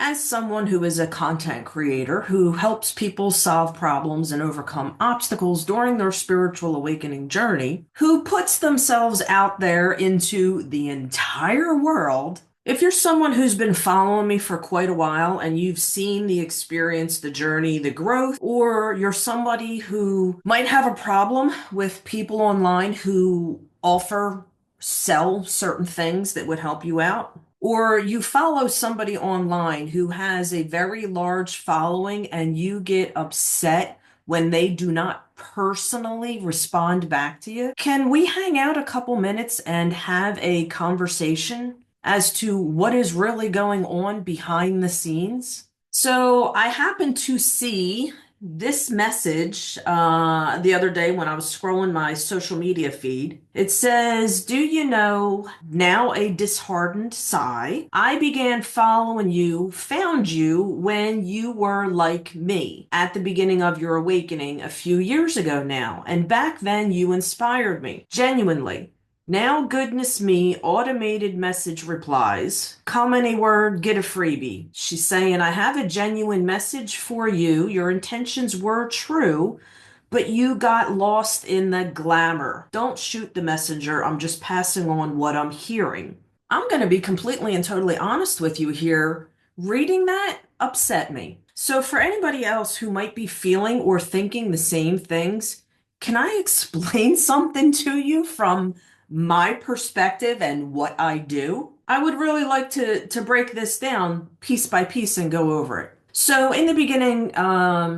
As someone who is a content creator who helps people solve problems and overcome obstacles during their spiritual awakening journey, who puts themselves out there into the entire world, if you're someone who's been following me for quite a while and you've seen the experience, the journey, the growth, or you're somebody who might have a problem with people online who sell certain things that would help you out, or you follow somebody online who has a very large following and you get upset when they do not personally respond back to you, can we hang out a couple minutes and have a conversation as to what is really going on behind the scenes? So I happened to see this message the other day when I was scrolling my social media feed. It says, "Do you know, now a disheartened sigh, I began following you, found you when you were like me at the beginning of your awakening a few years ago now. And back then you inspired me, genuinely. Now, goodness me, automated message replies. Come any word, get a freebie." She's saying, "I have a genuine message for you. Your intentions were true, but you got lost in the glamour. Don't shoot the messenger. I'm just passing on what I'm hearing." I'm going to be completely and totally honest with you here. Reading that upset me. So for anybody else who might be feeling or thinking the same things, can I explain something to you from my perspective and what I do? I would really like to break this down piece by piece and go over it. So in the beginning,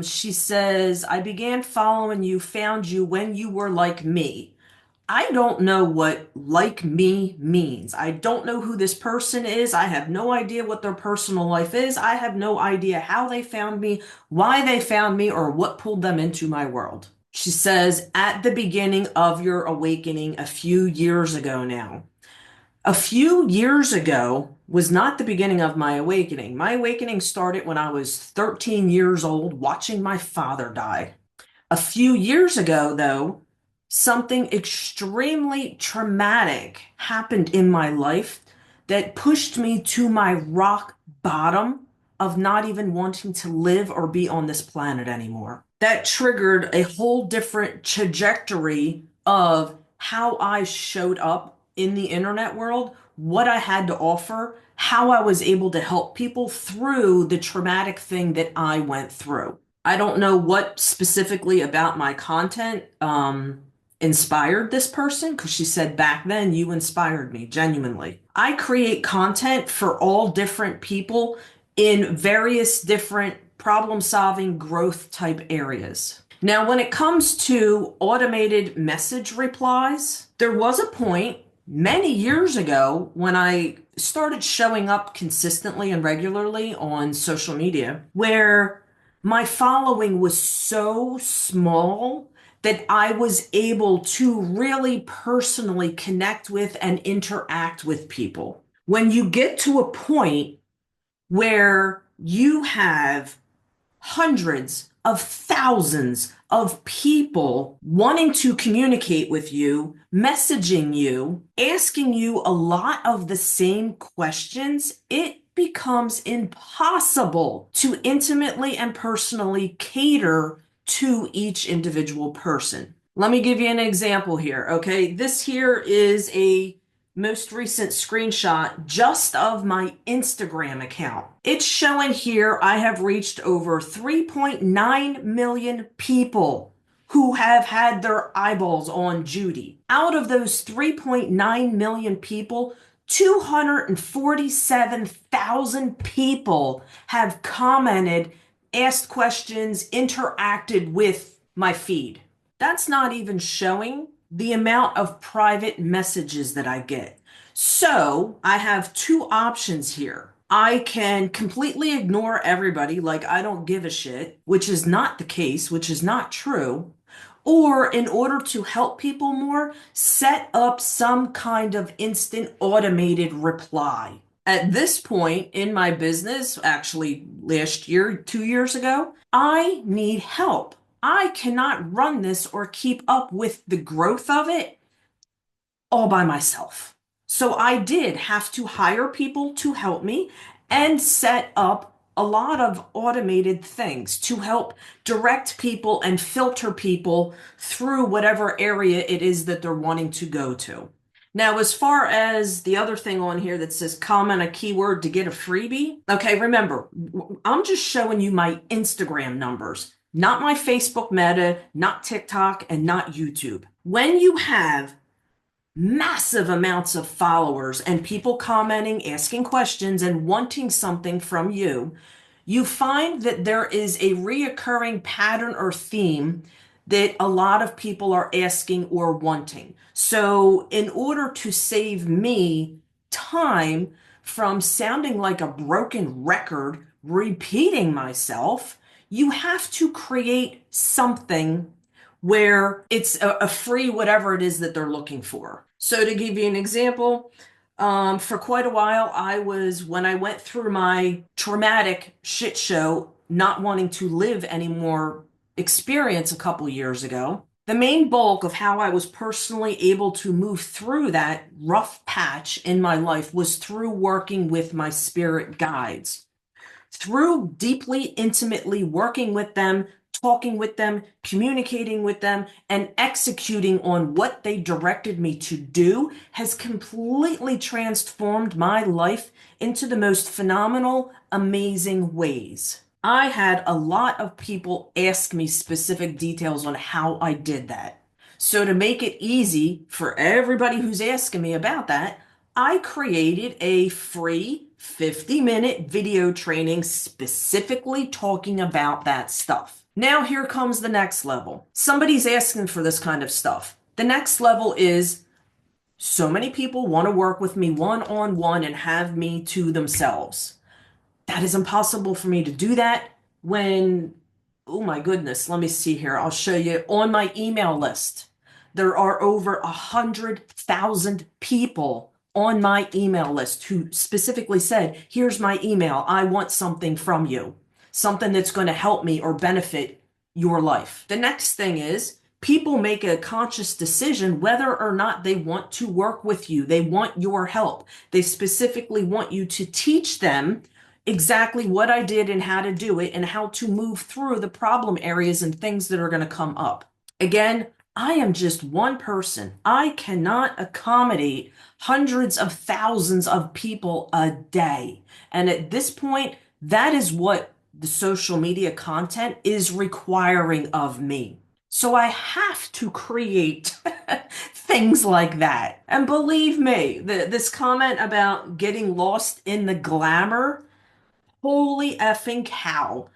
she says, "I began following you, found you when you were like me." I don't know what like me means. I don't know who this person is. I have no idea what their personal life is. I have no idea how they found me, why they found me, or what pulled them into my world. She says, "At the beginning of your awakening a few years ago now." A few years ago was not the beginning of my awakening. My awakening started when I was 13 years old, watching my father die. A few years ago, though, something extremely traumatic happened in my life that pushed me to my rock bottom of not even wanting to live or be on this planet anymore. That triggered a whole different trajectory of how I showed up in the internet world, what I had to offer, how I was able to help people through the traumatic thing that I went through. I don't know what specifically about my content inspired this person, because she said, "Back then you inspired me, genuinely." I create content for all different people in various different problem-solving growth type areas. Now, when it comes to automated message replies, there was a point many years ago when I started showing up consistently and regularly on social media where my following was so small that I was able to really personally connect with and interact with people. When you get to a point where you have hundreds of thousands of people wanting to communicate with you, messaging you, asking you a lot of the same questions, it becomes impossible to intimately and personally cater to each individual person. Let me give you an example here, okay? This here is a most recent screenshot just of my Instagram account. It's showing here I have reached over 3.9 million people who have had their eyeballs on Judi. Out of those 3.9 million people, 247,000 people have commented, asked questions, interacted with my feed. That's not even showing the amount of private messages that I get. So I have two options here. I can completely ignore everybody like I don't give a shit, which is not the case, which is not true. Or in order to help people more, set up some kind of instant automated reply. At this point in my business, actually last year, 2 years ago, I need help. I cannot run this or keep up with the growth of it all by myself. So I did have to hire people to help me and set up a lot of automated things to help direct people and filter people through whatever area it is that they're wanting to go to. Now, as far as the other thing on here that says comment a keyword to get a freebie, okay, remember, I'm just showing you my Instagram numbers, not my Facebook meta, not TikTok, and not YouTube. When you have massive amounts of followers and people commenting, asking questions, and wanting something from you, you find that there is a reoccurring pattern or theme that a lot of people are asking or wanting. So, in order to save me time from sounding like a broken record, repeating myself, you have to create something where it's a free whatever it is that they're looking for. So to give you an example, for quite a while, when I went through my traumatic shit show, not wanting to live anymore experience a couple years ago, the main bulk of how I was personally able to move through that rough patch in my life was through working with my spirit guides. Through deeply, intimately working with them, talking with them, communicating with them, and executing on what they directed me to do has completely transformed my life into the most phenomenal, amazing ways. I had a lot of people ask me specific details on how I did that. So to make it easy for everybody who's asking me about that, I created a free 50-minute video training specifically talking about that stuff. Now here comes the next level. Somebody's asking for this kind of stuff. The next level is so many people want to work with me one-on-one and have me to themselves. That is impossible for me to do that when, oh my goodness, let me see here. I'll show you on my email list. There are over 100,000 people on my email list who specifically said, here's my email. I want something from you, something that's going to help me or benefit your life. The next thing is people make a conscious decision whether or not they want to work with you. They want your help. They specifically want you to teach them exactly what I did and how to do it and how to move through the problem areas and things that are going to come up. Again, I am just one person. I cannot accommodate hundreds of thousands of people a day. And at this point, that is what the social media content is requiring of me. So I have to create things like that. And believe me, this comment about getting lost in the glamour, holy effing cow.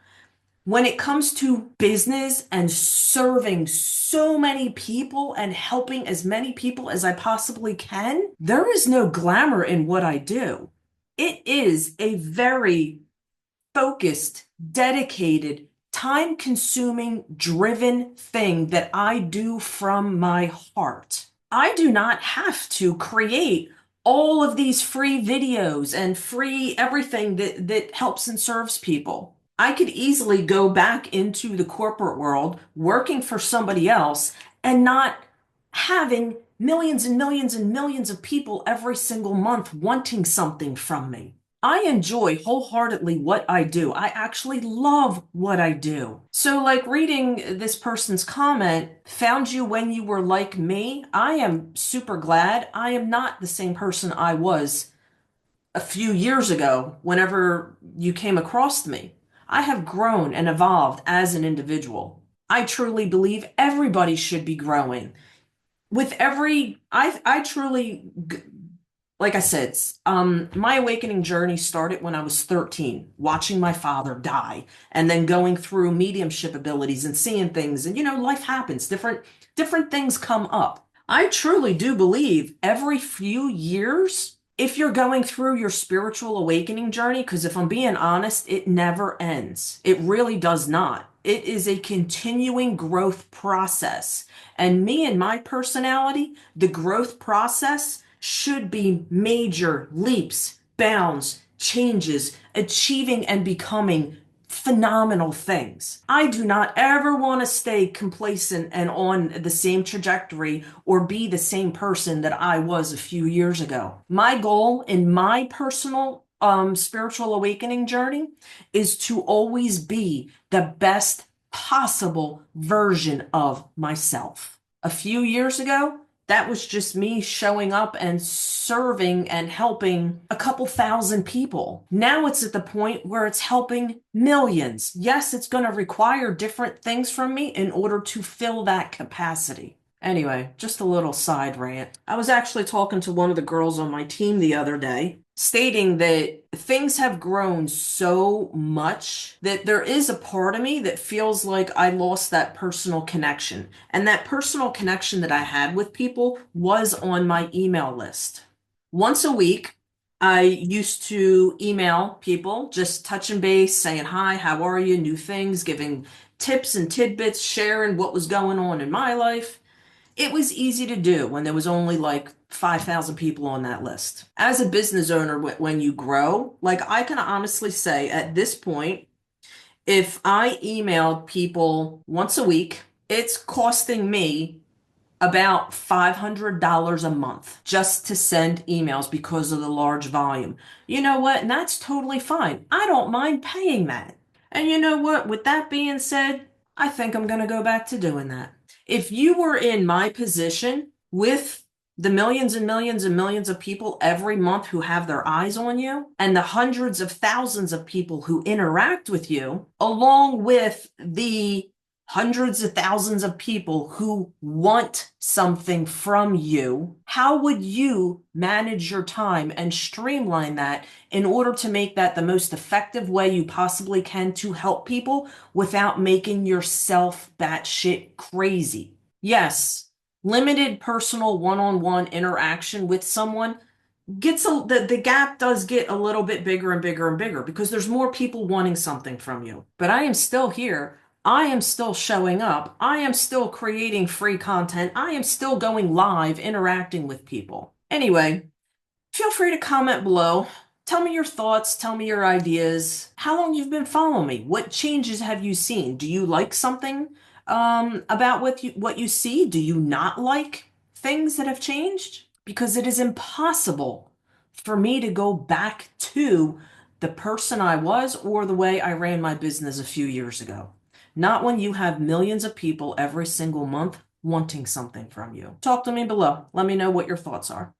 When it comes to business and serving so many people and helping as many people as I possibly can, there is no glamour in what I do. It is a very focused, dedicated, time-consuming, driven thing that I do from my heart. I do not have to create all of these free videos and free everything that helps and serves people. I could easily go back into the corporate world working for somebody else and not having millions and millions and millions of people every single month wanting something from me. I enjoy wholeheartedly what I do. I actually love what I do. So like reading this person's comment, found you when you were like me. I am super glad I am not the same person I was a few years ago whenever you came across me. I have grown and evolved as an individual. I truly believe everybody should be growing. I truly, like I said, my awakening journey started when I was 13, watching my father die, and then going through mediumship abilities and seeing things. And life happens. Different things come up. I truly do believe every few years, if you're going through your spiritual awakening journey, because if I'm being honest, it never ends. It really does not. It is a continuing growth process. And me and my personality, the growth process should be major leaps, bounds, changes, achieving and becoming phenomenal things. I do not ever want to stay complacent and on the same trajectory or be the same person that I was a few years ago. My goal in my personal spiritual awakening journey is to always be the best possible version of myself. A few years ago, that was just me showing up and serving and helping a couple thousand people. Now it's at the point where it's helping millions. Yes, it's going to require different things from me in order to fill that capacity. Anyway, just a little side rant. I was actually talking to one of the girls on my team the other day, stating that things have grown so much that there is a part of me that feels like I lost that personal connection. And that personal connection that I had with people was on my email list. Once a week, I used to email people, just touching base, saying, hi, how are you? New things, giving tips and tidbits, sharing what was going on in my life. It was easy to do when there was only like 5,000 people on that list. As a business owner, when you grow, like I can honestly say at this point, if I emailed people once a week, it's costing me about $500 a month just to send emails because of the large volume. You know what? And that's totally fine. I don't mind paying that. And you know what? With that being said, I think I'm going to go back to doing that. If you were in my position with the millions and millions and millions of people every month who have their eyes on you, and the hundreds of thousands of people who interact with you, along with the hundreds of thousands of people who want something from you, how would you manage your time and streamline that in order to make that the most effective way you possibly can to help people without making yourself batshit crazy? Yes, limited personal one-on-one interaction with someone the gap does get a little bit bigger and bigger and bigger because there's more people wanting something from you. But I am still here. I am still showing up. I am still creating free content. I am still going live, interacting with people. Anyway, feel free to comment below. Tell me your thoughts. Tell me your ideas. How long you've been following me? What changes have you seen? Do you like something about what you see? Do you not like things that have changed? Because it is impossible for me to go back to the person I was or the way I ran my business a few years ago. Not when you have millions of people every single month wanting something from you. Talk to me below. Let me know what your thoughts are.